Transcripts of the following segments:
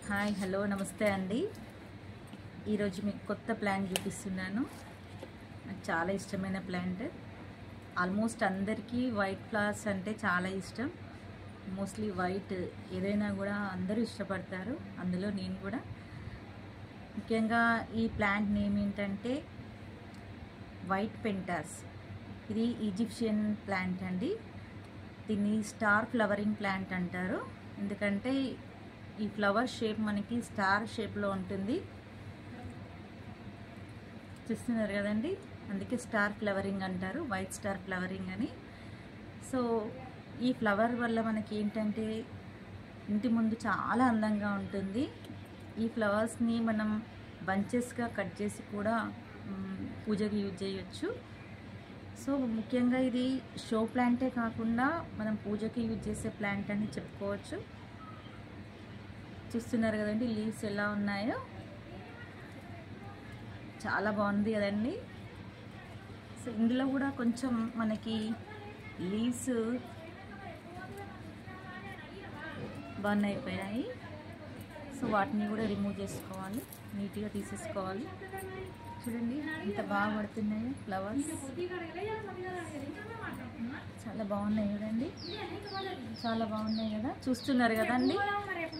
Hi hello నమస్తే అండి. ఈరోజు మీకు కొత్త ప్లాంట్ చూపిస్తున్నాను. నాకు చాలా ఇష్టమైన ప్లాంట్. ఆల్మోస్ట్ అందరికీ వైట్ ఫ్లవర్స్ అంటే చాలా ఇష్టం. మోస్ట్లీ వైట్ ఏదైనా కూడా అందరూ ఇష్టపడతారు, అందులో నేను కూడా. ముఖ్యంగా ఈ ప్లాంట్ నేమ్ ఏంటంటే వైట్ పెంటాస్. ఇది ఈజిప్షియన్ ప్లాంట్ అండి. దీన్ని స్టార్ ఫ్లవరింగ్ ప్లాంట్ అంటారు. ఎందుకంటే ఈ ఫ్లవర్ షేప్ మనకి స్టార్ షేప్లో ఉంటుంది, చూస్తున్నారు కదండి. అందుకే స్టార్ ఫ్లవరింగ్ అంటారు, వైట్ స్టార్ ఫ్లవరింగ్ అని. సో ఈ ఫ్లవర్ వల్ల మనకి ఏంటంటే ఇంటి ముందు చాలా అందంగా ఉంటుంది. ఈ ఫ్లవర్స్ని మనం బంచెస్గా కట్ చేసి కూడా పూజకి యూజ్ చేయొచ్చు. సో ముఖ్యంగా ఇది షో ప్లాంటే కాకుండా మనం పూజకి యూజ్ చేసే ప్లాంట్ అని చెప్పుకోవచ్చు. చూస్తున్నారు కదండి లీవ్స్ ఎలా ఉన్నాయో, చాలా బాగుంది కదండి. సో ఇందులో కూడా కొంచెం మనకి లీవ్స్ బర్న్ అయిపోయాయి. సో వాటిని కూడా రిమూవ్ చేసుకోవాలి, నీట్గా తీసేసుకోవాలి. చూడండి ఎంత బాగా పడుతున్నాయో ఫ్లవర్స్, చాలా బాగున్నాయి చూడండి, చాలా బాగున్నాయి కదా. చూస్తున్నారు కదండి,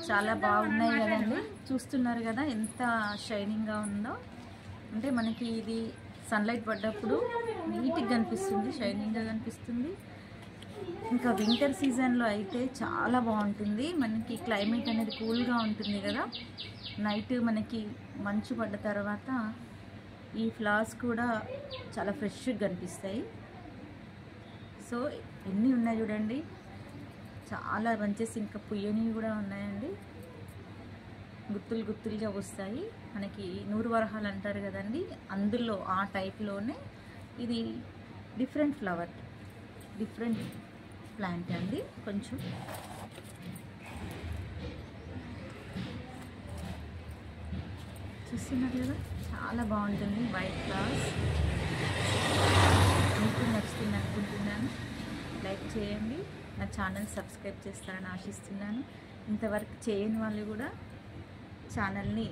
చాలా బాగున్నాయి కదండి. చూస్తున్నారు కదా ఎంత షైనింగ్గా ఉందో. అంటే మనకి ఇది సన్లైట్ పడ్డప్పుడు నీట్గా కనిపిస్తుంది, షైనింగ్గా కనిపిస్తుంది. ఇంకా వింటర్ సీజన్లో అయితే చాలా బాగుంటుంది. మనకి క్లైమేట్ అనేది కూల్గా ఉంటుంది కదా, నైట్ మనకి మంచు పడ్డ తర్వాత ఈ ఫ్లవర్స్ కూడా చాలా ఫ్రెష్గా కనిపిస్తాయి. సో ఎన్ని ఉన్నాయి చూడండి, చాలా బంచెస్, ఇంకా పుయ్యనివి కూడా ఉన్నాయండి. గుత్తులు గుత్తులుగా వస్తాయి. మనకి నూరు వరహాలు అంటారు కదండి, అందులో ఆ టైప్లోనే ఇది డిఫరెంట్ ఫ్లవర్, డిఫరెంట్ ప్లాంట్ అండి. కొంచెం చూస్తున్నారు కదా, చాలా బాగుంటుంది వైట్ ఫ్లవర్స్. మీకు నచ్చుతుంది అనుకుంటున్నాను. లైక్ చేయండి, నా ఛానల్ సబ్స్క్రైబ్ చేస్తారని ఆశిస్తున్నాను. ఇంతవరకు చేయని వాళ్ళు కూడా ఛానల్ని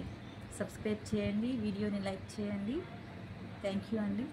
సబ్స్క్రైబ్ చేయండి, వీడియోని లైక్ చేయండి. థ్యాంక్ యూ అండి.